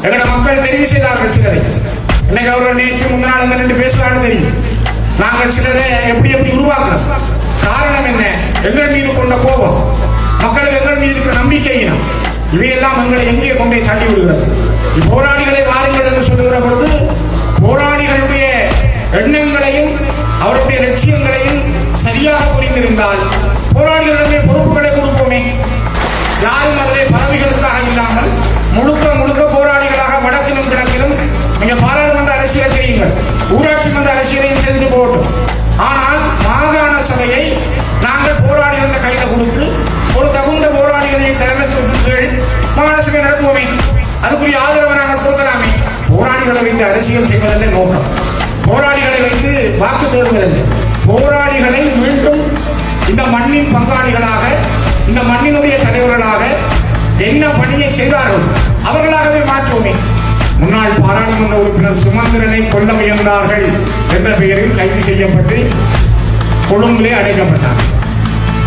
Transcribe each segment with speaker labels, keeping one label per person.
Speaker 1: எங்களோட மக்கள் தெரிவு செய்தார்கள் சிலரை. இன்னைக்கு அவர்கள் நேற்று முன்னாள் நின்று பேசலான்னு தெரியும். நாங்கள் சிலரை எப்படி எப்படி உருவாக்குறோம். காரணம் என்ன? எங்கள் மீது கொண்ட கோபம், மக்களுக்கு எங்கள் மீது இருக்கிற நம்பிக்கையினம், இவையெல்லாம் எங்களை எங்கே கொண்டே தள்ளி விடுகிறது. போராளிகளை வாருங்கள் என்று சொல்லுகிற பொழுது போராளிகளுடைய எண்ணங்களையும் அவருடைய லட்சியங்களையும் சரியாக புரிந்திருந்தால் போராளிகளிடமே பொறுப்புகளை கொடுப்போமே. யாரும் அதிலே பதவிகளுக்காக இல்லாமல் முழுக்க முழுக்க போராளிகளாக வடக்கிலும் கிழக்கிலும் நீங்க பாராளுமன்ற அரசியலை செய்யுங்கள், ஊராட்சி மன்ற அரசியலையும் செய்துட்டு போகட்டும். ஆனால் மாகாண சபையை நாங்கள் போராளிகள் என்ற கையில கொடுத்து ஒரு தகுந்த போராளிகளின் தலைமைத்துவத்திற்கு மாகாண சபை நடத்துவோமே. அதுக்குரிய ஆதரவை நாங்கள் கொடுக்கலாமே. போராளிகளை வைத்து அரசியல் செய்வதல்ல நோக்கம். போராளிகளை வைத்து வாக்கு தேடுவதில்லை. போராளிகளை மீண்டும் இந்த மண்ணின் பங்காளிகளாக, இந்த மண்ணினுடைய தலைவர்களாக என்ன பணியை செய்தார்கள் அவர்களாகவே மாற்றுவோமே. முன்னாள் பாராளுமன்ற உறுப்பினர் சுமந்திரனை கொல்ல முயன்றார்கள் என்ற பெயரில் கைது செய்யப்பட்டு கொழும்பிலே அடைக்கப்பட்டார்.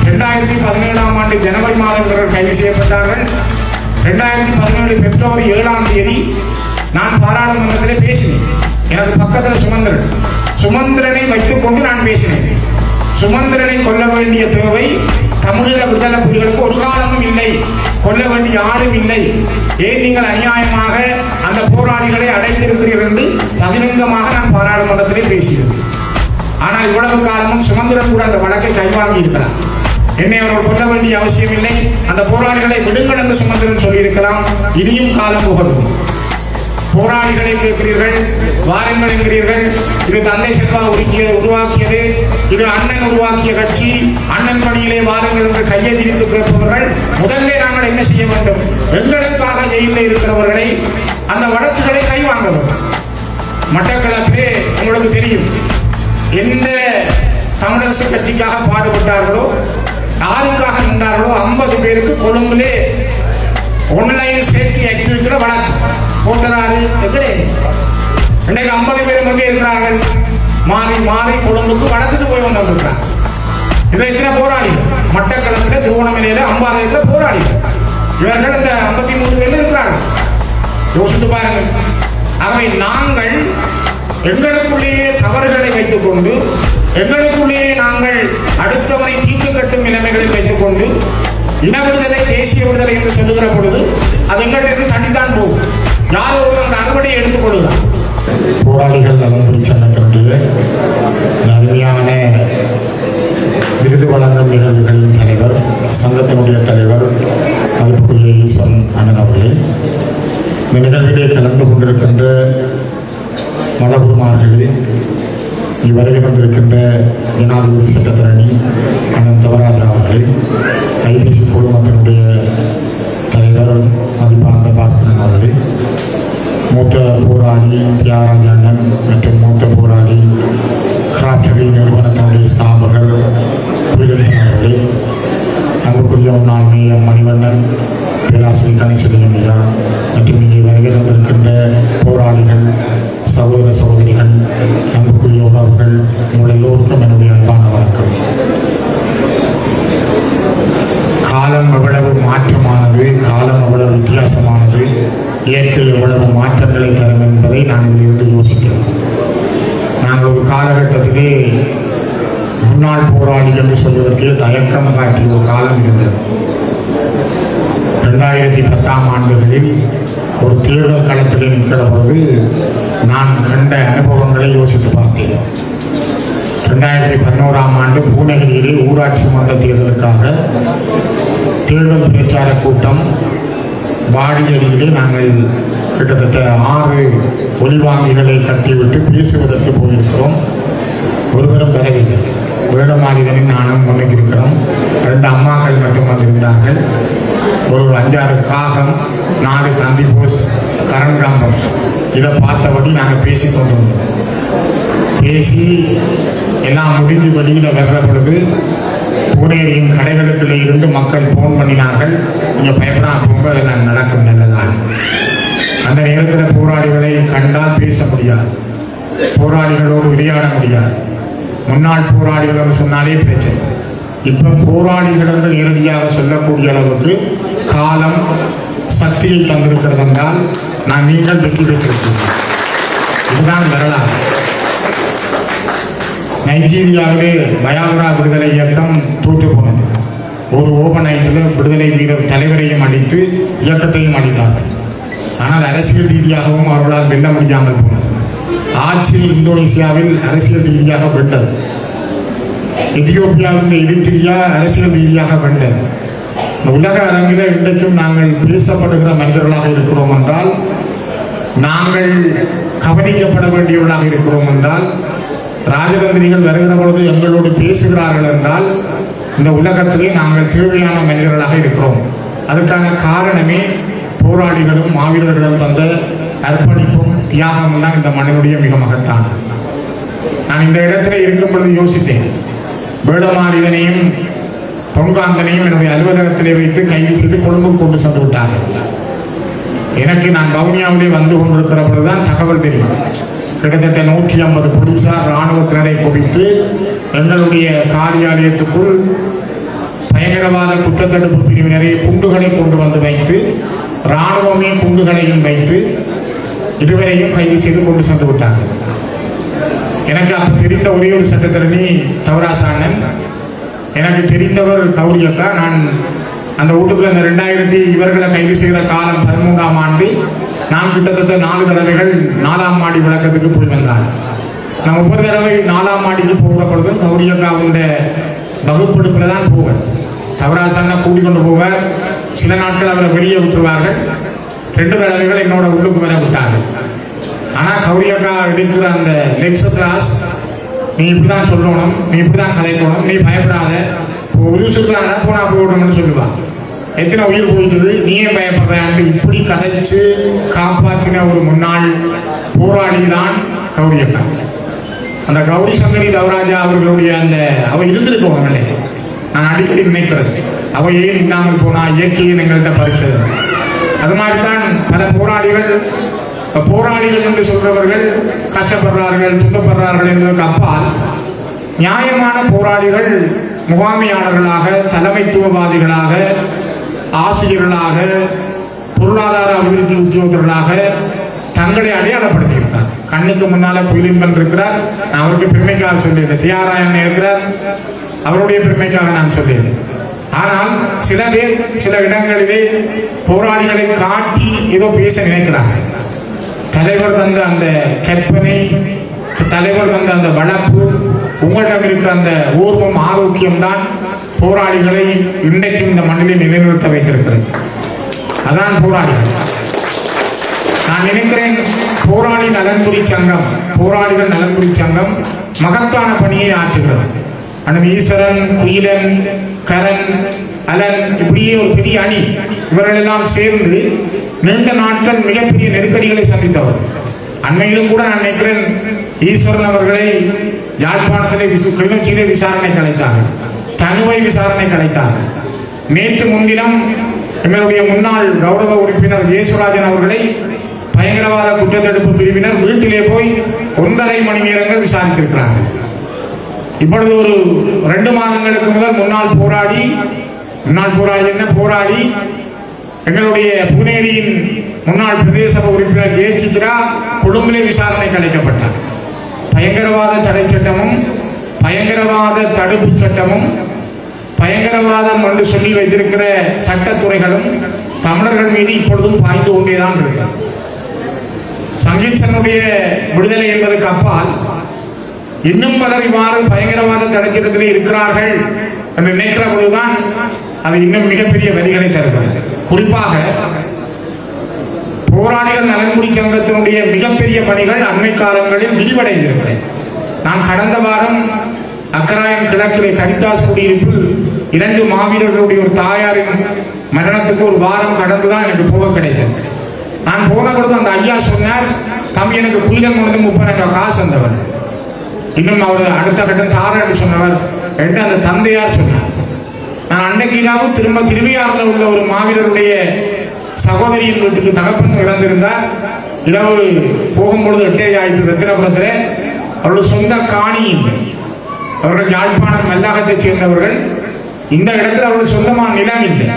Speaker 1: 2017 ஆண்டு ஜனவரி மாதம் இவர்கள் கைது செய்யப்பட்டார்கள். 2017 பிப்ரவரி 7 நான் பாராளுமன்றத்திலே பேசினேன். எனக்கு பக்கத்தில் சுமந்திரனை வைத்துக் கொண்டு நான் பேசினேன். சுமந்திரனை கொல்ல வேண்டிய தேவை தமிழீழ விடுதலை புலிகளுக்கு ஒரு காலமும் இல்லை, கொல்ல வேண்டிய ஆளும் இல்லை. ஏன் நீங்கள் அநியாயமாக அந்த போராளிகளை அடைத்திருக்கிறீர்கள் என்று பகிரங்கமாக நான் பாராளுமன்றத்திலே பேசியிருந்தேன். ஆனால் இவ்வளவு காலமும் சுமந்திரன் கூட அந்த வழக்கை கைவாங்கி இருக்கிறார். என்னை அவர்கள் கொல்ல வேண்டிய அவசியம் இல்லை, அந்த போராளிகளை விடுங்கள் என்று சுமந்திரன் சொல்லியிருக்கலாம். இதையும் காலம் புகழும். போராளிகளை கேட்கிறீர்கள், வாருங்கள் என்கிறீர்கள். இது தந்தை செல்வா உருவாக்கியது, இது அண்ணன் உருவாக்கிய கட்சி, அண்ணன் பணியிலே வாருங்கள் என்று கையை விரித்து கேட்பவர்கள் முதல்ல நாங்கள் என்ன செய்ய வேண்டும்? எங்களுக்காக ஜெயிலில் இருக்கிறவர்களை அந்த வழக்குகளை கைவாங்க வேண்டும். மட்டக்களப்பிலே உங்களுக்கு தெரியும், எந்த தமிழரசு கட்சிக்காக பாடுபட்டார்களோ, யாருக்காக நின்றார்களோ 50 பேருக்கு கொழும்பிலே ஆன்லைன் சேஃப்டி ஆக்ட் இருக்கிற வழக்கு போட்டதாரு எப்படி இன்னைக்கு 50 பேர் எங்கே இருக்கிறார்கள்? மாறி மாறி கொழும்புக்கு வழக்குக்கு போய் வந்திருக்கிறார். இதில் இத்தனை போராளிகள் மட்டக்களப்பில், திருவோணமலையில், அம்பாளையத்தில் போராளிகள். இவர்கள் இந்த 53 பேர் இருக்கிறார்கள். யோசித்து பாருங்கள். ஆகவே நாங்கள் எங்களுக்குள்ளேயே தவறுகளை வைத்துக் கொண்டு, எங்களுக்குள்ளேயே நாங்கள் அடுத்தவரை தீர்த்து கட்டும் நிலைமைகளை வைத்துக் கொண்டு இன விடுதலை, தேசிய விடுதலை என்று சொல்லுகிற பொழுது அது எங்களுக்கு தட்டித்தான் போகும். யாரோ ஒரு அந்த அறுவடையை எடுத்துக் கொள்கிறார். போராளிகள் நலன்புரி சங்கத்தினுடைய அருமையான விருது வழங்கும் நிகழ்வுகளின் தலைவர், சங்கத்தினுடைய தலைவர் மதிப்புக்குரிய ஈஸ்வரன் அண்ணன் அவர்களே, இந்த நிகழ்விலே கலந்து கொண்டிருக்கின்ற மதகுருமார்களே, வருகை தந்திருக்கின்ற ஜனாதிபதி சட்டத்தரணி அண்ணன் தவராஜா அவர்களே, கைபேசி குழுமத்தினுடைய தலைவர் மதிப்பார்ந்த பாஸ்கரன் அவர்களே, மூத்த போராளி தியாகராஜ அண்ணன் மற்றும் மூத்த போராளி கிராப்டரி நிறுவனத்தினுடைய ஸ்தாபகர் குயிலப்பன் அவர்களே, அன்புக்குரிய முன்னாள் மேயர் மணிவண்ணன், பேராசிரியர் கணேசலிங்கம் ஐயா மற்றும் இங்கே வருகை தந்திருக்கின்ற போராளிகள், சகோதர சகோதரிகள், அன்புக்குரிய உறவுகள், உங்கள் எல்லோருக்கும் என்னுடைய அன்பான வணக்கம். காலம் எவ்வளவு மாற்றமானது, காலம் எவ்வளவு வித்தியாசமானது, இயற்கை எவ்வளவு மாற்றங்களை தரும் என்பதை நான் இதிலிருந்து யோசித்தேன். நாங்கள் ஒரு காலகட்டத்திலே முன்னாள் போராளி என்று சொல்வதற்கு தயக்கம் காட்டிய ஒரு காலம் இருந்தது. 2010 ஆண்டுகளில் ஒரு தேர்தல் களத்தில் நிற்கிற பொழுது நான் கண்ட அனுபவங்களை யோசித்து பார்த்தேன். 2011 ஆண்டு பூநகரியிலே ஊராட்சி மன்ற தேர்தலுக்காக தேர்தல் பிரச்சார கூட்டம் வாடியடியிலே நாங்கள் கிட்டத்தட்ட 6 ஒலிவாங்கிகளை கட்டிவிட்டு பேசுவதற்கு போயிருக்கிறோம். ஒருவரும் பெறவில்லை. வேடமாளிகளில் நானும் முன்னுக்கு இருக்கிறோம். 2 அம்மாக்கள் மட்டும் வந்திருந்தார்கள். ஒரு 5-6 காகம், 4 தந்தி போஸ், கரண் கம்பம், இதை பார்த்தபடி நாங்கள் பேசி கொண்டிருந்தோம். பேசி எல்லாம் முடிஞ்சு வெளியில் வர்ற பொழுது பூனேரியின் கடைகளுக்குள்ளே இருந்து மக்கள் ஃபோன் பண்ணினார்கள், நீங்கள் பயப்படாம போங்க, அதெல்லாம் நடக்கும் நல்லதான். அந்த நேரத்தில் போராளிகளை கண்டால் பேச முடியாது, போராளிகளோடு விளையாட முடியாது. முன்னாள் போராளிகள் சொன்னாலே பிரச்சனை. இப்போ போராளிகள் என்று நேரடியாக சொல்லக்கூடிய அளவுக்கு காலம் சக்தியை தந்திருக்கிறது என்றால் நீங்கள் வெற்றி பெற்றிருக்கிறீர்கள். இதுதான் வரலாறு. நைஜீரியாவிலே பயாபரா விடுதலை இயக்கம் தோற்று போனது. ஒரு ஓபனையில் விடுதலை வீரர் தலைவரையும் அடித்து இயக்கத்தையும் அடித்தார்கள். ஆனால் அரசியல் ரீதியாகவும் அவர்களால் வெல்ல முடியாமல் போனது. ஆட்சி இந்தோனேசியாவில் அரசியல் ரீதியாக வென்றது. எத்தியோப்பியாவின் எரித்திரியா அரசியல் ரீதியாக வென்றது. உலக அரங்கில் இன்றைக்கும் நாங்கள் பேசப்படுகிற மனிதர்களாக இருக்கிறோம் என்றால், நாங்கள் கவனிக்கப்பட வேண்டியவர்களாக இருக்கிறோம் என்றால், ராஜதந்திரிகள் வருகிற பொழுது எங்களோடு பேசுகிறார்கள் என்றால், இந்த உலகத்திலே நாங்கள் தேவையான மனிதர்களாக இருக்கிறோம். அதுக்கான காரணமே போராளிகளும் மாவீரர்களும் தந்த அர்ப்பணிப்பும் தியாகமும் தான் இந்த மனிதனுடைய மிக மகத்தானது. நான் இந்த இடத்துல இருக்கும் பொழுது யோசித்தேன். வேடமாளிதனையும் பொங்காந்தனையும் என்னுடைய அலுவலகத்திலே வைத்து கைது செய்து கொழும்புக்கு கொண்டு சென்று விட்டார்கள். எனக்கு நான் வவுனியாவிலே வந்து கொண்டிருக்கிற பொழுதுதான் தகவல் தெரியும். கிட்டத்தட்ட 150 போலீசார் இராணுவத்தினரை குவித்து எங்களுடைய காரியாலயத்துக்குள் பயங்கரவாத குற்றத்தடுப்பு பிரிவினரை குண்டுகளை கொண்டு வந்து வைத்து, இராணுவமே குண்டுகளையும் வைத்து இருவரையும் கைது செய்து கொண்டு சென்று விட்டார்கள். எனக்கு அப்போ தெரிந்த ஒரே ஒரு சட்டத்தரணி தவராசானன், எனக்கு தெரிந்தவர் கௌரியக்கா. நான் அந்த வீட்டுக்குள்ள இந்த 2000 இவர்களை கைது செய்கிற காலம் 13ஆம் ஆண்டு நான் கிட்டத்தட்ட 4 தடவைகள் 4ஆம் மாடி விளக்கத்துக்கு போய் வந்தார். நான் ஒவ்வொரு தடவை 4ஆம் மாடிக்கு போகிற பொழுதும் கௌரியக்காவுடைய வகுப்பெடுப்பில் தான் போவேன். தவராசான கூட்டிக்கொண்டு போவார். சில நாட்கள் அவரை வெளியே விட்டுருவார்கள். 2 தடவைகள் என்னோட உள்ளுக்கு வர விட்டார்கள். ஆனால் கௌரியக்கா எடுக்கிற அந்த லெக்சர் கிளாஸ், நீ இப்படி தான் சொல்லணும், நீ இப்படி தான் கதைக்கணும், நீ பயப்படாத, உயிர் சொல்றாங்க போனா போகணும்னு சொல்லுவாள். எத்தனை உயிர் போயிட்டது, நீ ஏன் பயப்படுறான்னு இப்படி கதைச்சு காப்பாற்றின ஒரு முன்னாள் போராளி தான் கௌரியக்கா. அந்த கௌரி சங்கரி தவராஜா அவர்களுடைய அந்த அவ இருந்திருக்கவங்களே நான் அடிக்கடி நினைக்கிறது. அவ ஏன் இல்லாமல் போனா, இயற்கையை எங்கள்கிட்ட பறிச்சது. அது மாதிரிதான் பல போராளிகள் என்று சொல்றவர்கள் கஷ்டப்படுறார்கள், துன்பப்படுறார்கள் என்பதற்கு அப்பால் நியாயமான போராளிகள் முகாமையாளர்களாக, தலைமைத்துவவாதிகளாக, ஆசிரியர்களாக, பொருளாதார அபிவிருத்தி உத்தியோகர்களாக தங்களை அடையாளப்படுத்தியிருக்கிறார். கண்ணுக்கு முன்னால குயிலின்பன் இருக்கிறார், நான் அவருக்கு பெருமைக்காக சொல்லியிருக்கேன். தியாராயன் இருக்கிறார், அவருடைய பெருமைக்காக நான் சொல்லியிருக்கேன். ஆனால் சில பேர் சில இடங்களிலே போராளிகளை காட்டி ஏதோ பேச நினைக்கிறார்கள். தலைவர் தந்த அந்த கற்பனை, தலைவர் தந்த அந்த வளர்ப்பு, உங்களிடம் இருக்க அந்த ஊர்வம் ஆரோக்கியம் தான் போராளிகளை இன்றைக்கும் இந்த மண்ணிலே நிலைநிறுத்த வைத்திருக்கிறது. அதான் போராளிகள். நான் நினைக்கிறேன் போராளி நலன்புரி சங்கம், போராளிகள் நலன்புரி சங்கம் மகத்தான பணியை ஆற்றுகிறது. அண்ணன் ஈஸ்வரன், குயிலன், கரண், அலன், இப்படியே ஒரு பெரிய அணி, இவர்கள் எல்லாம் சேர்ந்து நீண்ட நாட்கள் மிகப்பெரிய நெருக்கடிகளை சந்தித்தவர். அண்மையிலும் கூட நான் நினைக்கிறேன் ஈஸ்வரன் அவர்களை யாழ்ப்பாணத்திலே கிளிநொச்சியிலே விசாரணை கலைத்தார்கள், தனுவை விசாரணை கலைத்தார்கள். நேற்று முன்தினம் எங்களுடைய முன்னாள் கௌரவ உறுப்பினர் இயேசுராஜன் அவர்களை பயங்கரவாத குற்றத்தடுப்பு பிரிவினர் வீட்டிலே போய் 1.5 மணி நேரங்கள் விசாரித்திருக்கிறார்கள். இப்பொழுது ஒரு 2 மாதங்களுக்கு முதல் முன்னாள் போராடி எங்களுடைய புனேரியின் முன்னாள் பிரதேச உறுப்பினர் கே சித்ரா கொழும்பிலே விசாரணை கலைக்கப்பட்டார். பயங்கரவாத தடை சட்டமும், பயங்கரவாத தடுப்பு சட்டமும், பயங்கரவாதம் என்று சொல்லி வைத்திருக்கிற சட்டத்துறைகளும் தமிழர்கள் மீது இப்பொழுதும் பாய்ந்து கொண்டேதான் இருக்கு. சங்கீச்சனுடைய விடுதலை என்பதற்கு அப்பால் இன்னும் பலர் இவ்வாறு பயங்கரவாத தடைச்சட்டத்திலே இருக்கிறார்கள் என்று நினைக்கிற பொழுதுதான் அது இன்னும் மிகப்பெரிய வரிகளை தருகிறது. குறிப்பாக போராளிகள் நலன்புரி சங்கத்தினுடைய மிகப்பெரிய பணிகள் அண்மை காலங்களில் விரிவடைந்திருக்கிறது. நான் கடந்த வாரம் அக்கராயன் கிழக்கிலே கரிதாஸ் குடியிருப்பில் 2 மாவீரர்களுடைய ஒரு தாயாரின் மரணத்துக்கு ஒரு வாரம் கடந்துதான் எனக்கு போக கிடைத்தது. நான் போன பொழுது அந்த ஐயா சொன்னார், தம்பி எனக்கு குயிலன் கொண்டு 30,000 காசு வந்தவர், இன்னும் அவர் அடுத்த கட்டம் தார என்று சொன்னவர் என்று அந்த தந்தையார் சொன்னார். நான் அன்னைக்கு இரவு திருவையாறுல உள்ள ஒரு மாவீரருடைய சகோதரியின் வீட்டுக்கு தகப்பன் இறந்திருந்தார். இரவு போகும்பொழுது 8 ஆயிரத்து ரத்தினபுரத்தில் அவருடைய சொந்த காணி இல்லை. அவர்கள் யாழ்ப்பாணம் மல்லாகத்தை சேர்ந்தவர்கள். இந்த இடத்துல அவருடைய சொந்தமான நிலம் இல்லை.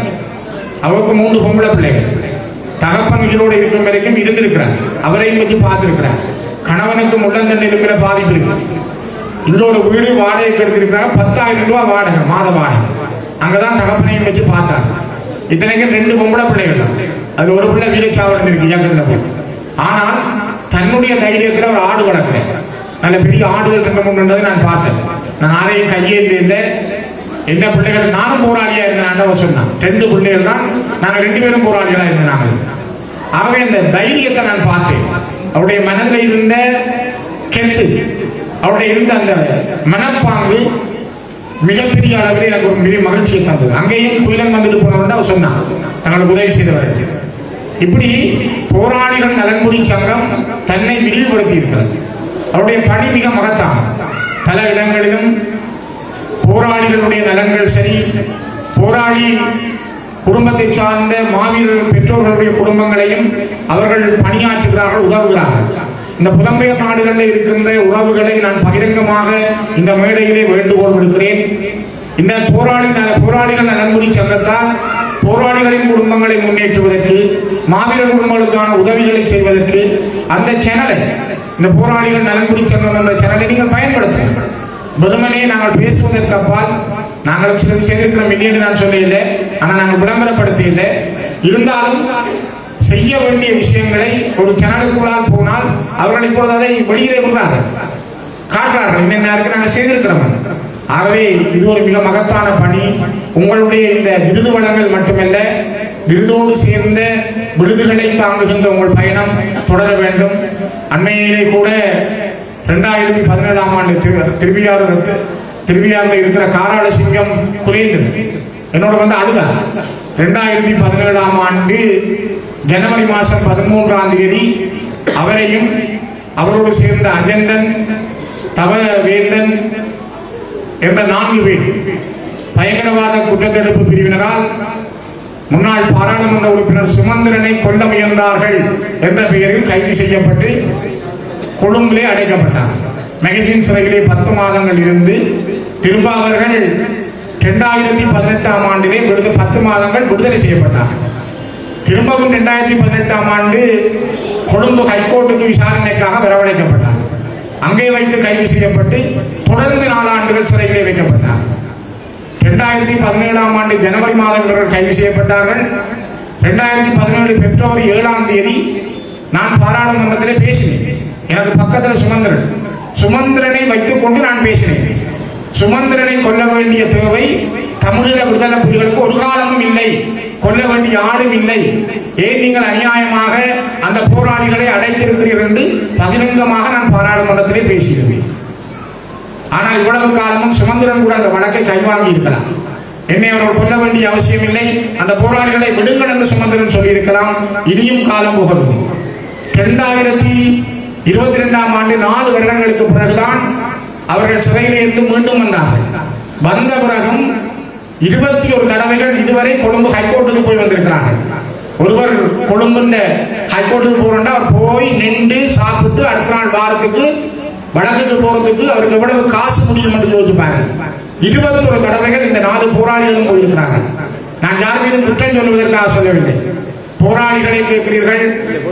Speaker 1: அவருக்கு 3 பொம்பளை பிள்ளைகள். தகப்பன் உயிரோடு இருக்கும் வரைக்கும் இருந்திருக்கிறார். அவரையும் வச்சு பார்த்திருக்கிறார். கணவனுக்கு முள்ளந்தண்டு எலும்பில பாதிப்பு இருக்கு. இன்னொரு வீடு வாடகைக்கு எடுத்திருக்கிறாங்க. 10,000 ரூபாய் வாடகை, மாத வாடகை. அங்கதான் தகப்பனையும் வச்சு பார்த்தார். இத்தனைக்கும் 2 பொம்பளை பிள்ளைகள் தான். அது ஒரு பிள்ளை வீரச்சாவல் இருக்கு இயக்கத்தில் போய். ஆனால் தன்னுடைய தைரியத்தில் ஒரு ஆடு வளர்க்கிறேன். நல்ல பெரிய ஆடுகள் 2-3 நான் பார்த்தேன். நான் யாரையும் கையேந்து இல்லை. என்ன பிள்ளைகள் நானும் போராளியா இருந்தேன் சொன்னான். 2 பிள்ளைகள் தான். நாங்கள் 2 பேரும் போராளிகளா இருந்தாங்க. ஆகவே அந்த தைரியத்தை நான் பார்த்தேன். அவருடைய மனதில் இருந்த கெத்து, அவருடைய இருந்த அந்த மனப்பாங்கு மிகப்பெரிய அளவில் எனக்கு ஒரு பெரிய மகிழ்ச்சியை தந்தது. அங்கேயும் புயலன் வந்துட்டு போனவன் அவர் சொன்னான், தங்களுக்கு உதவி செய்தவர். இப்படி போராளிகள் நலன்புரி சங்கம் தன்னை விரிவுபடுத்தி இருக்கிறது. அவருடைய பணி மிக மகத்தான. பல இடங்களிலும் போராளிகளுடைய நலன்கள் சரி, போராளி குடும்பத்தை சார்ந்த மாவீரர்கள் பெற்றோர்களுடைய குடும்பங்களையும் அவர்கள் பணியாற்றுகிறார்கள், உதவுகிறார்கள். இந்த புலம்பெயர் நாடுகளில் இருக்கின்ற உறவுகளை நான் பகிரங்கமாக இந்த மேடையிலே வேண்டுகோள் விடுக்கிறேன். இந்த போராளிகள் நலன்புரி சங்கத்தால் போராளிகளின் குடும்பங்களை முன்னேற்றுவதற்கு, மாவீரர் குடும்பங்களுக்கான உதவிகளை செய்வதற்கு அந்த சேனலை, இந்த போராளிகள் நலன்புரி சங்கம் என்ற சேனலை நீங்கள் பயன்படுத்துங்கள். வெறுமனே நாங்கள் பேசுவதற்கு அப்பால் நாங்கள் சிலது செய்திருக்கிறோம் இல்லைன்னு நான் சொல்லவில்லை, ஆனால் நாங்கள் விளம்பரப்படுத்த இல்லை. இருந்தாலும் செய்ய வேண்டிய விஷயங்களை ஒரு சேனலுக்குள்ளால் போனால் அவர்கள் இப்பொழுது அதை வெளியிலே விடுறார்கள், காட்டுறார்கள். இன்னும் நேரத்துக்கு நாங்கள் செய்திருக்கிறோம். ஆகவே இது ஒரு மிக மகத்தான பணி. உங்களுடைய இந்த விருது வழங்கல் மட்டுமல்ல, விருதோடு சேர்ந்த விருதுகளை தாங்குகின்ற உங்கள் பயணம் தொடர வேண்டும். அண்மையிலே கூட 2017ஆம் ஆண்டு திருவியாரில் இருக்கிற காராள சிங்கம் குலேந்திரன் என்னோட வந்து அழுதார். 2017ஆம் ஆண்டு ஜனவரி மாதம் 13ஆம் தேதி அவரையும் அவரோடு சேர்ந்த அஜந்தன், தவவேந்தன் என்ற 4 பேர் பயங்கரவாத குற்றத்தடுப்பு பிரிவினரால் முன்னாள் பாராளுமன்ற உறுப்பினர் சுமந்திரனை கொல்ல முயன்றார்கள் என்ற பெயரில் கைது செய்யப்பட்டு கொழும்பிலே அடைக்கப்பட்டார். மேகசின் சிறையிலே 10 மாதங்கள் இருந்து திரும்ப அவர்கள் 2018ஆம் ஆண்டிலே 10 மாதங்கள் விடுதலை செய்யப்பட்டார். திரும்பவும் 2018ஆம் ஆண்டு கொழும்பு ஹைகோர்ட்டுக்கு விசாரணைக்காக வரவழைக்கப்பட்டார். அங்கே வைத்து கைது செய்யப்பட்டு தொடர்ந்து 4 ஆண்டுகள் சிறையிலே வைக்கப்பட்டார். 2017ஆம் ஆண்டு ஜனவரி மாதம் இவர்கள் கைது செய்யப்பட்டார்கள். 2017 பிப்ரவரி 7ஆம் தேதி நான் பாராளுமன்றத்திலே பேசினேன். எனக்கு பக்கத்தில் சுமந்திரனை வைத்துக் கொண்டு நான் பேசினேன். சுமந்திரனை கொல்ல வேண்டிய தேவை தமிழீழ விடுதலை புலிகளுக்கு ஒரு காலமும் இல்லை, கொல்ல வேண்டிய ஆளும் இல்லை. ஏன் நீங்கள் அநியாயமாக அந்த போராளிகளை அடைத்திருக்கிறீர்கள் என்று பகிரங்கமாக நான் பாராளுமன்றத்திலே பேசியிருந்தேன். ஆனால் இவ்வளவு காலமும் சுமந்திரன் கூட அந்த வழக்கை கைவாங்கி இருக்கலாம். என்னை அவர்கள் கொல்ல வேண்டிய அவசியம் இல்லை, அந்த போராளிகளை விடுங்கள் என்று சுமந்திரன் சொல்லியிருக்கலாம். இனியும் காலம் போகவில்லை. 2022ஆம் ஆண்டு 4 வருடங்களுக்கு பிறகுதான் அவர்கள் சிறையிலிருந்து மீண்டும் வந்தார்கள். வந்த பிறகும் 21 தடவைகள் இதுவரை கொழும்பு ஹைகோர்ட்டுக்கு போய் வந்திருக்கிறார்கள். ஒருவர் கொழும்பு ஹைகோர்ட்டுக்கு போறா, அவர் போய் நின்று சாப்பிட்டு அடுத்த நாள் வாரத்துக்கு வழக்குக்கு போறதுக்கு அவருக்கு எவ்வளவு காசு முடியும் என்று யோசிப்பாங்க. 21 தடவைகள் இந்த 4 போராளிகளும் போயிருக்கிறார்கள். நான் யார் மீதும் குற்றம் சொல்வதற்காக சொல்லவில்லை. போராளிகளை கேட்கிறீர்கள்,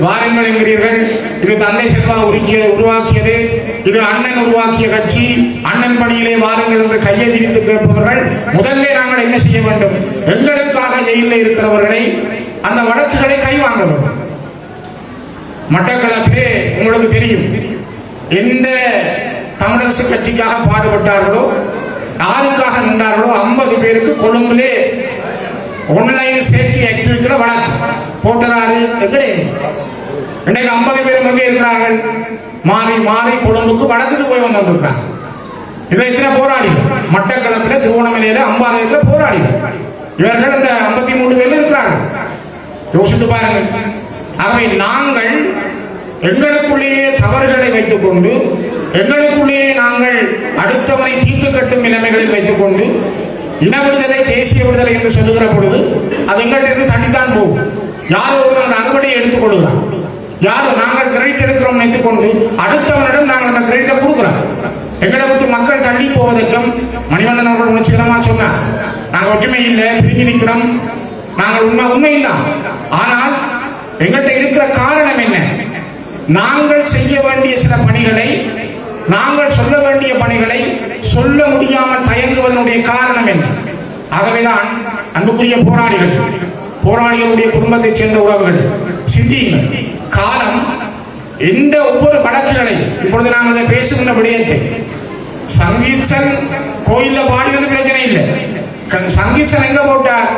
Speaker 1: வாருங்கள் என்கிறீர்கள். இது தந்தை செல்வா உருவாக்கியது, இது அண்ணன் உருவாக்கிய கட்சி, அண்ணன் பணியிலே வாருங்கள் என்று கையை விரித்து கேட்பவர்கள் முதல்ல நாங்கள் என்ன செய்ய வேண்டும்? எங்களுக்காக ஜெயிலில் இருக்கிறவர்களை அந்த வழக்குகளை கைவாங்க வேண்டும். மட்டக்களப்பிலே உங்களுக்கு தெரியும், எந்த தமிழரசு கட்சிக்காக பாடுபட்டார்களோ, யாருக்காக நின்றார்களோ 50 பேருக்கு கொழும்பிலே ஒன்லைன் சேஃப்டி ஆக்ட் இருக்கிற வழக்கு போட்டதாரு எங்களே. இன்னைக்கு 50 பேர் எங்கே இருக்கிறார்கள்? மாறி மாறி கொழும்புக்கு வழக்குக்கு போய் வந்துருக்கிறாங்க. இதை இத்தனை போராளிகள் மட்டக்களப்பில், திருவோணமலையில, அம்பாலயத்தில் போராளிகள். இவர்கள் இந்த 53 பேர் இருக்கிறார்கள். யோசித்து பாருங்கள். ஆகவே நாங்கள் எங்களுக்குள்ளேயே தவறுகளை வைத்துக் கொண்டு, எங்களுக்குள்ளேயே நாங்கள் அடுத்தவரை தீர்த்து கட்டும் நிலைமைகளில் வைத்துக் கொண்டு இன விடுதலை, தேசிய விடுதலை என்று சொல்லுகிற பொழுது அது எங்கிட்ட தட்டித்தான் போகும். யாரோ ஒருவர் அந்த அறுவடையை எடுத்துக் கொள்கிறார், யாரோ நாங்கள் கிரெடிட் எடுக்கிறோம் நினைத்துக் கொண்டு அடுத்தவனிடம் நாங்கள் அந்த கிரெடிட்டை கொடுக்குறோம். எங்களை விட்டு மக்கள் தள்ளி போவதற்கும் மணிவண்ணன் அவர்கள் உணர்ச்சிகரமாக சொன்னார், நாங்கள் ஒற்றுமை இல்லை, பிரிஞ்சு நிற்கிறோம். நாங்கள் உண்மைதான். ஆனால் எங்கள்கிட்ட இருக்கிற காரணம் என்ன? நாங்கள் செய்ய வேண்டிய சில பணிகளை, நாங்கள் சொல்ல வேண்டிய பணிகளை சொல்ல முடியாமல் தயங்குவதனுடைய காரணம் என்ன? ஆகவேதான் அன்புக்குரிய போராளிகளுடைய குடும்பத்தைச் சேர்ந்த உறவுகள் சிந்தியுங்கள். காலம் எந்த ஒவ்வொரு வழக்குகளை, இப்பொழுது நாங்கள் அதை பேசுகின்ற விடயத்தை, சங்கீத்சன் கோயில்ல பாடினது பிரச்சனை இல்லை. சங்கீத்சன் எங்க போட்டார்?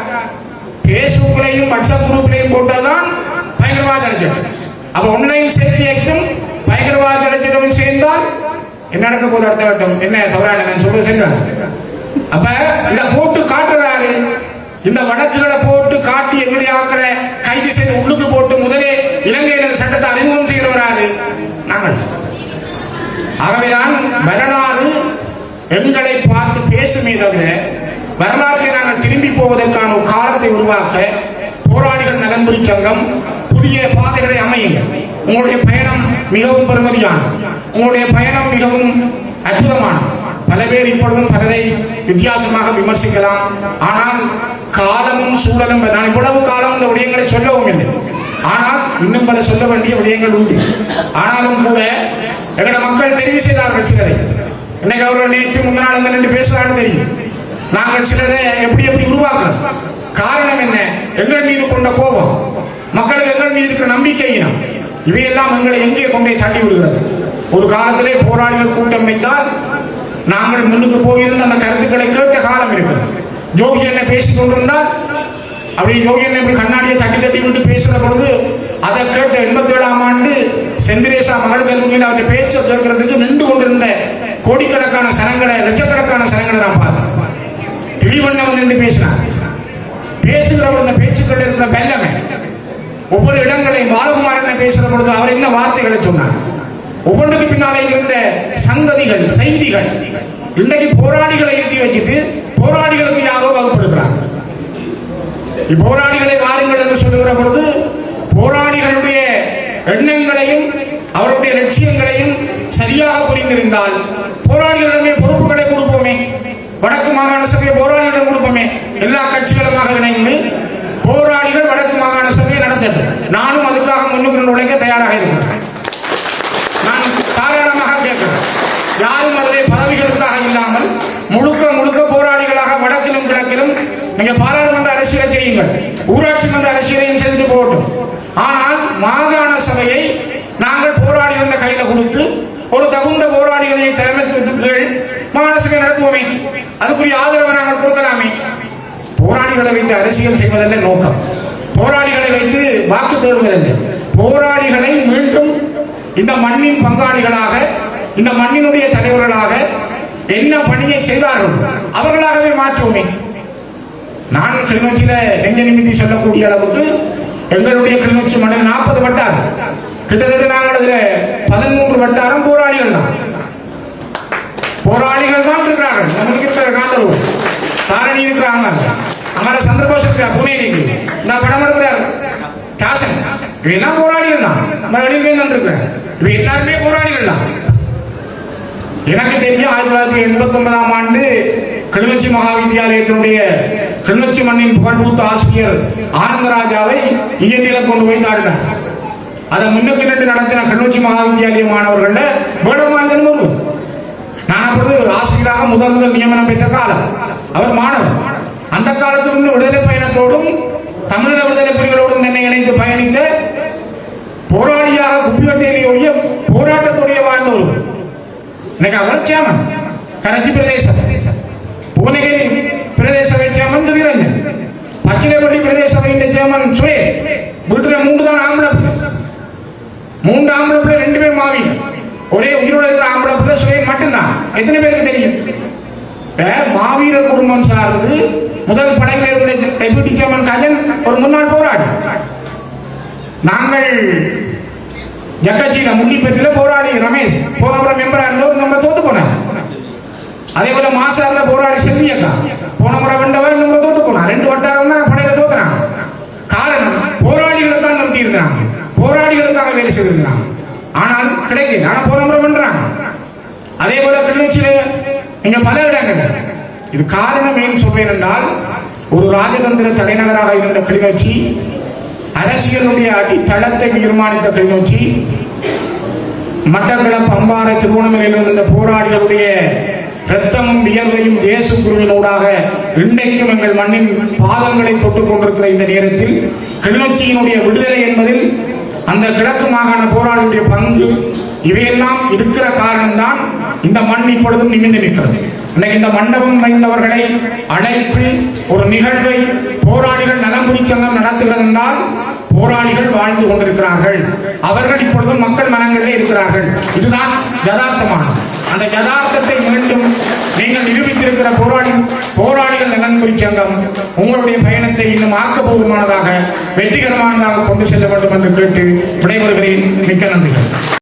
Speaker 1: பேஸ்புக்லையும் வாட்ஸ்அப் குரூப்லையும் போட்டாதான் பயங்கரவாத அழைச்சிடும். அப்ப ஆன்லைன் சேஃப்டி ஆக்டும் பயங்கரவாத அழைச்சிடமும் சேர்ந்தால் என்ன நடக்க போது? அடுத்த கட்டம் என்ன தவறான நான் சொல்றது சரிதான். அப்ப இத போட்டு காட்டுறாரு, இந்த வழக்குகளை போட்டு காட்டி எங்களுடைய ஆக்களை கைது செய்து உள்ளுக்கு போட்டு முதலே இலங்கையில் சட்டத்தை அறிமுகம் செய்கிறவராரு நாங்கள். ஆகவேதான் வரலாறு எங்களை பார்த்து பேசுமே தவிர வரலாற்றை நாங்கள் திரும்பி போவதற்கான ஒரு காலத்தை உருவாக்க போராளிகள் நலன்புரி சங்கம் புதிய பாதைகளை அமையுங்கள். உங்களுடைய பயணம் மிகவும் பெருமதியானது, உங்களுடைய பயணம் மிகவும் அற்புதமானது. பல பேர் இப்பொழுதும் பலரை வித்தியாசமாக விமர்சிக்கலாம். ஆனால் காலமும் சூழலும், நான் இவ்வளவு காலம் இந்த விடயங்களை சொல்லவும் இல்லை, ஆனால் இன்னும் பல சொல்ல வேண்டிய விடயங்கள் உண்டு. ஆனாலும் கூட எங்களோட மக்கள் தெரிவு செய்தார்கள் சிலரை. இன்னைக்கு அவர்கள் நேற்று முன்னாள் அங்க நின்று பேசுறான்னு தெரியும். நாங்கள் சிலரை எப்படி எப்படி உருவாக்குறோம். காரணம் என்ன? எங்கள் மீது கொண்ட கோபம், மக்களுக்கு எங்கள் மீது இருக்கிற நம்பிக்கையினம், இவையெல்லாம் எங்களை எங்கே கொண்டே தள்ளி விடுகிறது. ஒரு காலத்திலே போராளிகள் கூட்டம் வைத்தால் நாங்கள் முன்னுக்கு போயிருந்த அந்த கருத்துக்களை கேட்ட காலம் இருக்கிறது. ஜோகி என்ன பேசிக் கொண்டிருந்தால் அப்படி யோகி என்ன கண்ணாடியை தட்டி தட்டி விட்டு பேசுற பொழுது அதை கேட்ட 87ஆம் ஆண்டு செந்திரேசா மகள் கல்லூரியில் அவருடைய பேச்சை கேட்கறதுக்கு நின்று கொண்டிருந்த கோடிக்கணக்கான சனங்களை, லட்சக்கணக்கான சனங்களை நான் பார்த்தேன். திடீவென வந்து நின்று பேசினார். பேசுகிற பொழுது பேச்சுக்கள் இருக்கிற வெள்ளமே, ஒவ்வொரு இடங்களையும் பாலகுமார் என்ன பேசுற பொழுது அவர் என்ன வார்த்தைகளை சொன்னார், ஒவ்வொன்றுக்கு பின்னாலே இருந்த சங்கதிகள், செய்திகள். இன்றைக்கு போராளிகளை எழுதி வச்சுட்டு போராளிகளுக்கு யாரோ வகுப்படுகிறார். போராளிகளை வாருங்கள் என்று சொல்லுகிற பொழுது போராளிகளுடைய எண்ணங்களையும் அவருடைய லட்சியங்களையும் சரியாக புரிந்திருந்தால் போராளிகளிடமே பொறுப்புகளை கொடுப்போமே. வடக்கு மாகாண சபையை போராளிகளிடம் கொடுப்போமே. எல்லா கட்சிகளுமாக இணைந்து போராளிகள் வடக்கு மாகாண சபையை நடத்தட்டும். நானும் அதுக்காக முன்னுக்கு உழைக்க தயாராக இருக்கிறேன். நான் தாராளமாக கேட்கிறேன். யாரும் அதிலே பதவிகளுக்காக இல்லாமல் முழுக்க முழுக்க போராளிகளாக வடக்கிலும் கிழக்கிலும் நீங்க பாராளுமன்ற அரசியலை செய்யுங்கள், ஊராட்சி மன்ற அரசியலையும் செய்துட்டு போகட்டும். ஆனால் மாகாண சபையை நாங்கள் போராளிகள் கையில கொடுத்து ஒரு தகுந்த போராளிகளை தலைமைத்துவத்துக்கு மாகாண சபை நடத்துவோமே. அதுக்குரிய ஆதரவை நாங்கள் கொடுக்கலாமே. போராளிகளை வைத்து அரசியல் செய்வதல்ல நோக்கம், போராளிகளை வைத்து வாக்கு தேடுவதல்ல. போராளிகளை மீண்டும் இந்த மண்ணின் பங்காளிகளாக, இந்த மண்ணினுடைய தலைவர்களாக என்ன பணியை செய்தார்கள் அவர்களாகவே மாற்றுவோமே. நான் கிளிநொச்சியில நெஞ்ச நிமித்தி சொல்லக்கூடிய அளவுக்கு எங்களுடைய கிளிநொச்சி மண்ணில் 40 வட்டாரம், கிட்டத்தட்ட நாங்கள் அதுல 13 வட்டாரம் போராளிகள் தான். போராளிகள் தான் இருக்கிறார்கள். நமக்கு இருக்கிற காந்தரூர் தாரணி இருக்கிறாங்க, அங்கே சந்திரபோஸ் இருக்கிறார், புனேலிக்கு இந்த படம் எடுக்கிறார் காசன், இவெல்லாம் போராளிகள் தான். நம்ம வெளியில் வந்திருக்கிறார், இவ எல்லாருமே போராளிகள் தான். எனக்கு தெரியும் 1989ஆம் ஆண்டு கிளிநொச்சி மகாவித்தியாலயத்தினுடைய கிளிநொச்சி மண்ணின் புகழ்பூத்த ஆசிரியர் ஆனந்தராஜாவை இயந்தில கொண்டு போய் தாடினார். அதை முன்னுக்கு நின்று நடத்தின கிளிநொச்சி மகாவித்தியாலய மாணவர்கள வேடமாளிதன் ஒருவர். நான் அப்பொழுது ஆசிரியராக முதல் நியமனம் பெற்ற காலம். அவர் மாணவர். அந்த காலத்திலிருந்து விடுதலை பயணத்தோடும் தமிழீழ விடுதலை புலிகளோடும் தன்னை இணைத்து பயணித்த போராளியாக குப்பிவட்டேலியோடைய போராட்டத்தோடைய வாழ்ந்த ஒருவர். இன்னைக்கு அவர் சேமன் கரஞ்சி பிரதேசம், பூனகிரி பிரதேச சபை சேமன் திரிரஞ்சன், பச்சிலைப்பள்ளி பிரதேச சபையின் சேமன் சுரேஷ். வீட்டுல 3 தான் ஆம்பளை பிள்ளை, 3 ஆம்பளை பிள்ளை, 2 பேர் மாவீரர். ஒரே உயிரோட இருக்கிற ஆம்பளை பிள்ளை சுரேஷ் மட்டும்தான். எத்தனை பேருக்கு தெரியும்? மாவீர குடும்பம் சார்ந்து முதல் படையில் இருந்த டெபுட்டி சேர்மன் கஜன் ஒரு முன்னாள் போராடி. நாங்கள் ஜக்கச்சியில முள்ளிப்பேட்டில போராடி ரமேஷ் போன மெம்பரா இருந்தவர் நம்ம தோத்து போனார். அதே போல மாசாரில் போராடி செல்வியக்கா போன முறை வெண்டவன் இந்த முறை தோத்து போனார். 2 வட்டாரம் தான் படையில தோத்துறாங்க. காரணம் போராளிகளை தான் நிறுத்தி இருக்கிறாங்க, போராளிகளுக்காக வேலை செய்திருக்கிறாங்க. ஆனால் கிடைக்கல, ஆனா போன முறை வென்றாங்க. அதே போல கிளிநொச்சியில இங்க பல இடங்கள். இது காரணம் ஏன் சொல்றேன் என்றால், ஒரு ராஜதந்திர தலைநகராக இருந்த கிளிநொச்சி அரசியலுடைய அடித்தளத்தை தீர்மானித்த கிளிநொச்சி, மட்டக்களப்பு, அம்பாறை, திருவோணமலையில் இருந்த போராளிகளுடைய இரத்தமும் வியர்வையும் இயேசு குருவினூடாக இன்றைக்கும் எங்கள் மண்ணின் பாதங்களை தொட்டுக் கொண்டிருக்கிற இந்த நேரத்தில் கிளிநொச்சியினுடைய விடுதலை என்பதில் அந்த கிழக்கு மாகாண போராளிகளுடைய பங்கு இவையெல்லாம் இருக்கிற காரணம்தான் இந்த மண் இப்பொழுதும் நிமிர்ந்து நிற்கிறது. இன்னைக்கு இந்த மண்டபம் வைந்தவர்களை அழைத்து ஒரு நிகழ்வை போராளிகள் நலம்புரி சங்கம் நடத்துகிறது என்றால் போராளிகள் வாழ்ந்து கொண்டிருக்கிறார்கள், அவர்கள் இப்பொழுதும் மக்கள் மனங்களிலே இருக்கிறார்கள். இதுதான் யதார்த்தமானது. அந்த யதார்த்தத்தை மீண்டும் நீங்கள் நிரூபித்திருக்கிற போராளிகள் நலன்புரி சங்கம் உங்களுடைய பயணத்தை இன்னும் ஆக்கப்பூர்வமானதாக, வெற்றிகரமானதாக கொண்டு செல்ல வேண்டும் என்று கேட்டு விடைபெறுகிறேன். மிக்க நன்றிகள்.